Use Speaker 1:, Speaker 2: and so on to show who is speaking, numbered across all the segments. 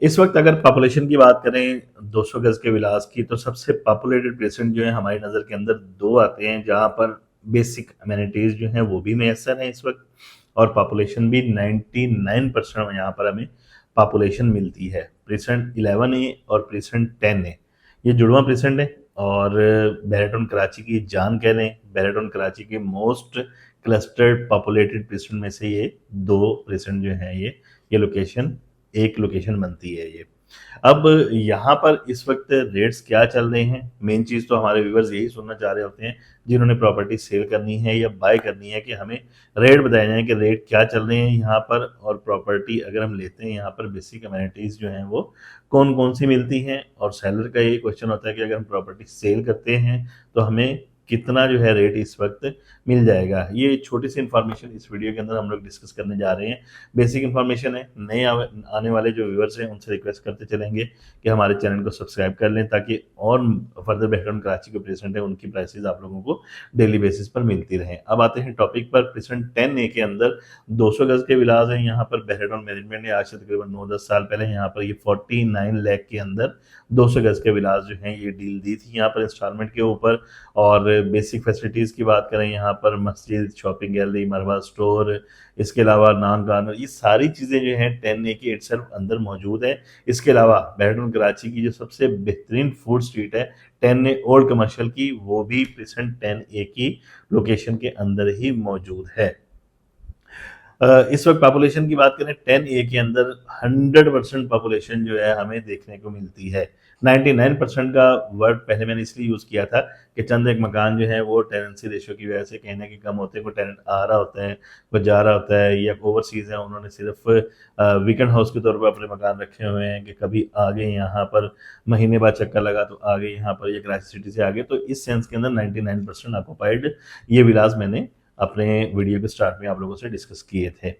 Speaker 1: इस वक्त अगर पॉपुलेशन की बात करें 200 गज के विलास की, तो सबसे पॉपुलेटेड प्लेसेंट जो है हमारी नज़र के अंदर दो आते हैं, जहां पर बेसिक अमेनिटीज़ जो हैं वो भी मैसर हैं इस वक्त, और पॉपुलेशन भी 99% यहाँ पर हमें पॉपुलेशन मिलती है। प्रेसेंट 11A और प्रेसेंट 10A ये जुड़वा प्रेसेंट है, और बैराटोन कराची की जान कह लें, बैराटोन कराची के मोस्ट क्लस्टर्ड पॉपुलेटेड प्रेसेंट में से ये दो प्रेसेंट जो हैं ये लोकेशन एक लोकेशन बनती है ये। अब यहाँ पर इस वक्त रेट्स क्या चल रहे हैं, मेन चीज़ तो हमारे व्यूवर्स यही सुनना चाह रहे होते हैं जिन्होंने प्रॉपर्टी सेल करनी है या बाय करनी है, कि हमें रेट बताए जाएं कि रेट क्या चल रहे हैं यहाँ पर, और प्रॉपर्टी अगर हम लेते हैं यहाँ पर बेसिक अमेनिटीज़ जो हैं वो कौन कौन सी मिलती हैं। और सेलर का ये क्वेश्चन होता है कि अगर हम प्रॉपर्टी सेल करते हैं तो हमें कितना जो है रेट इस वक्त मिल जाएगा। ये छोटी सी इन्फॉर्मेशन इस वीडियो के अंदर हम लोग डिस्कस करने जा रहे हैं। बेसिक इन्फॉर्मेशन है, नए आने वाले जो व्यूअर्स हैं उनसे रिक्वेस्ट करते चलेंगे कि हमारे चैनल को सब्सक्राइब कर लें, ताकि और फर्दर बैकग्राउंड कराची के प्रेजेंट है उनकी प्राइसेस आप लोगों को डेली बेसिस पर मिलती रहें। अब आते हैं टॉपिक पर। प्रेजेंट 10A के अंदर 200 गज के विलास हैं यहाँ पर। बैकग्राउंड मैनेजमेंट ने आज से तकरीबन 9-10 साल पहले यहाँ पर ये 49 लाख के अंदर 200 गज के विलास जो हैं ये डील दी थी यहाँ पर इंस्टॉलमेंट के ऊपर। और बेसिक फैसिलिटीज़ की बात करें, यहाँ पर मस्जिद, शॉपिंग गैलरी, मरवा स्टोर, इसके अलावा नान गार्डन, ये सारी चीज़ें जो हैं 10A के इटसेल्फ अंदर मौजूद है। इसके अलावा बैराटोन कराची की जो सबसे बेहतरीन फूड स्ट्रीट है 10A ओल्ड कमर्शियल की, वो भी प्रेजेंट 10A की लोकेशन के अंदर ही मौजूद है। इस वक्त पॉपुलेशन की बात करें 10A के अंदर 100% पॉपुलेशन जो है हमें देखने को मिलती है। 99% का वर्ड पहले मैंने इसलिए यूज़ किया था कि चंद एक मकान जो है वो टेनेंसी रेशियो की वजह से कहने के कम होते हैं, कोई टेनेंट आ रहा होता है, कोई जा रहा होता है, या ओवरसीज़ है उन्होंने सिर्फ वीकेंड हाउस के तौर पर अपने मकान रखे हुए हैं कि कभी आ गए यहाँ पर, महीने बाद चक्कर लगा तो आ गए यहाँ पर, या कराची सिटी से आ गए। तो इस सेंस के अंदर 99% ऑक्यूपाइड ये विलास मैंने अपने वीडियो के स्टार्ट में आप लोगों से डिस्कस किए थे।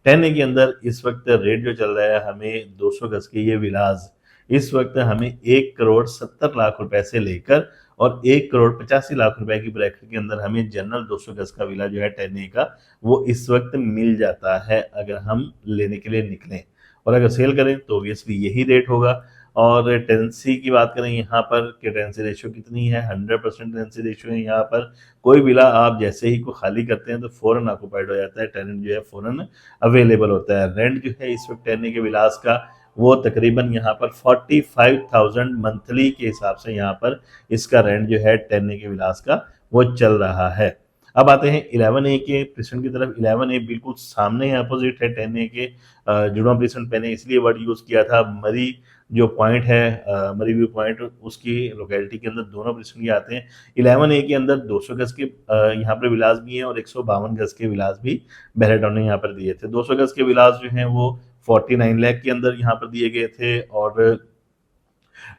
Speaker 1: 10A के अंदर इस वक्त रेट जो चल रहा है, हमें 200 गज के ये विलास इस वक्त हमें 1,70,00,000 रुपए से लेकर और 1,85,00,000 रुपए की ब्रैकेट के अंदर हमें जनरल 200 गज का विला जो है 10A का, वो इस वक्त मिल जाता है अगर हम लेने के लिए निकलें। और अगर सेल करें तो ऑब्वियसली यही रेट होगा। और टेनेंसी की बात करें यहाँ पर कि टेनेंसी रेशियो कितनी है, 100% टेनेंसी रेशियो है यहाँ पर। कोई विला आप जैसे ही को खाली करते हैं तो फ़ौरन ऑक्यूपाइड हो जाता है, टेनेंट जो है फ़ौरन अवेलेबल होता है। रेंट जो है इस वक्त 10A के विलास का वो तकरीबन यहाँ पर 45,000 मंथली के हिसाब से यहाँ पर इसका रेंट जो है 10A के विलास का वो चल रहा है। अब आते हैं 11A के प्रेसेंट की तरफ। 11A बिल्कुल सामने है, अपोजिट है 10A के। जुड़वा प्रेसेंट मैंने इसलिए वर्ड यूज़ किया था, मरी जो पॉइंट है, मरी व्यू पॉइंट, उसकी लोकेलिटी के अंदर दोनों प्रेसेंट आते हैं। 11A के अंदर 200 गज के यहाँ पर विलास भी हैं और 152 गज के विलास भी बैराटोन ने यहाँ पर दिए थे। 200 गज के विलास जो हैं वो 49 लाख के अंदर यहाँ पर दिए गए थे, और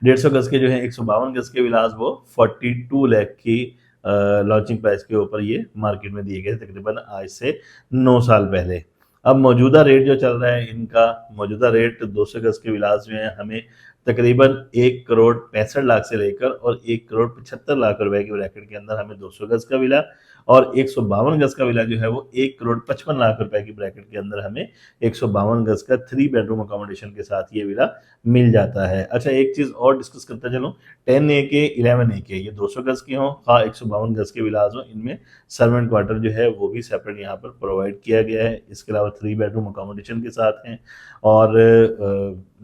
Speaker 1: 150 गज के जो है 152 गज के विलास वो 42 लाख की लॉन्चिंग प्राइस के ऊपर ये मार्केट में दिए गए तकरीबन आज से 9 साल पहले। अब मौजूदा रेट जो चल रहा है इनका, मौजूदा रेट 200 गज के विलास जो है हमें तकरीबन 1,65,00,000 से लेकर और 1,75,00,000 रुपए की ब्रैकेट के अंदर हमें 200 गज का विला, और 152 गज का विला जो है वो 1,55,00,000 रुपए की ब्रैकेट के अंदर हमें 152 गज का 3 बेडरूम अकोमोडेशन के साथ ये विला मिल जाता है। अच्छा, एक चीज़ और डिस्कस करता चलूँ, 10A के 11A के ये 200 गज के हों, हाँ 152 गज के विलास हों, इनमें सर्वेंट क्वार्टर जो है वो भी सेपरेट यहाँ पर प्रोवाइड किया गया है। इसके अलावा 3 बेडरूम अकोमोडेशन के साथ हैं, और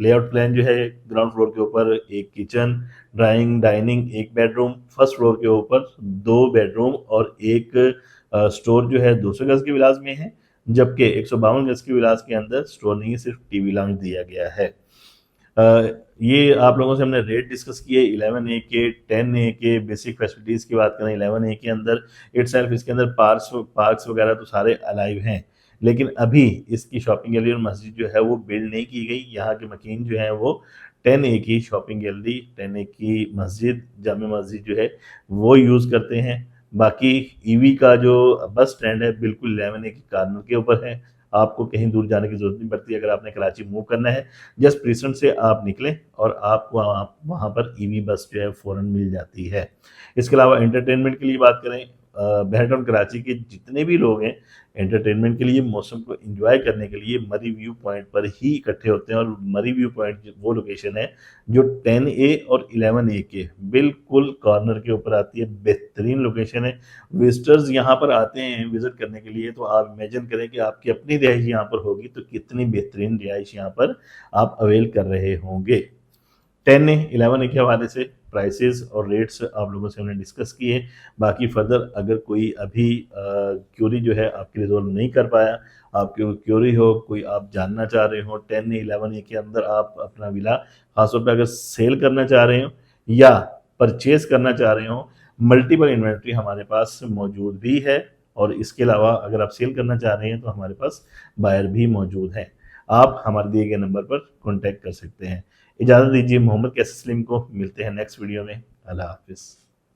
Speaker 1: लेआउट प्लान जो है ग्राउंड फ्लोर के ऊपर एक किचन, ड्राइंग, डाइनिंग, एक बेडरूम, फर्स्ट फ्लोर के ऊपर 2 बेडरूम और एक स्टोर जो है 200 गज के विलास में है, जबकि 152 गज के विलास के अंदर स्टोर नहीं, सिर्फ टीवी लाउंज दिया गया है। ये आप लोगों से हमने रेट डिस्कस किए 11A के, 10A के। बेसिक फैसिलिटीज़ की बात करें 11A के अंदर इटसेल्फ, इसके अंदर पार्क्स वगैरह तो सारे अलाइव हैं, लेकिन अभी इसकी शॉपिंग गैलरी और मस्जिद जो है वो बिल्ड नहीं की गई। यहाँ के मकीन जो है वो 10A की शॉपिंग गैलरी, 10A की मस्जिद, जामे मस्जिद जो है वो यूज़ करते हैं। बाकी ईवी का जो बस स्टैंड है बिल्कुल 11A के कॉर्नर के ऊपर है, आपको कहीं दूर जाने की ज़रूरत नहीं पड़ती। अगर आपने कराची मूव करना है, जस्ट प्रेसेंट से आप निकलें और आपको वहाँ पर ईवी बस जो है फ़ौरन मिल जाती है। इसके अलावा एंटरटेनमेंट के लिए बात करें, बहरटाउन कराची के जितने भी लोग हैं एंटरटेनमेंट के लिए, मौसम को एंजॉय करने के लिए मरी व्यू पॉइंट पर ही इकट्ठे होते हैं। और मरी व्यू पॉइंट वो लोकेशन है जो 10A और 11A के बिल्कुल कॉर्नर के ऊपर आती है। बेहतरीन लोकेशन है। विजिटर्स यहाँ पर आते हैं विजिट करने के लिए, तो आप इमेजिन करें कि आपकी अपनी रिहाइश यहाँ पर होगी तो कितनी बेहतरीन रिहाइश यहाँ पर आप अवेल कर रहे होंगे। 10A 11A के हवाले से प्राइसेस और रेट्स आप लोगों से हमने डिस्कस किए। बाकी फर्दर अगर कोई अभी क्यूरी जो है आपकी रिजॉल्व नहीं कर पाया, आपकी क्यूरी हो, कोई आप जानना चाह रहे हो 10A 11A के अंदर आप अपना विला खासतौर पर अगर सेल करना चाह रहे हो या परचेज करना चाह रहे हो, मल्टीपल इन्वेंट्री हमारे पास मौजूद भी है। और इसके अलावा अगर आप सेल करना चाह रहे हैं तो हमारे पास बायर भी मौजूद हैं। आप हमारे दिए गए नंबर पर कॉन्टैक्ट कर सकते हैं। इजाज़त दीजिए मोहम्मद कैसर सलीम को। मिलते हैं नेक्स्ट वीडियो में। अल्लाह हाफिज़।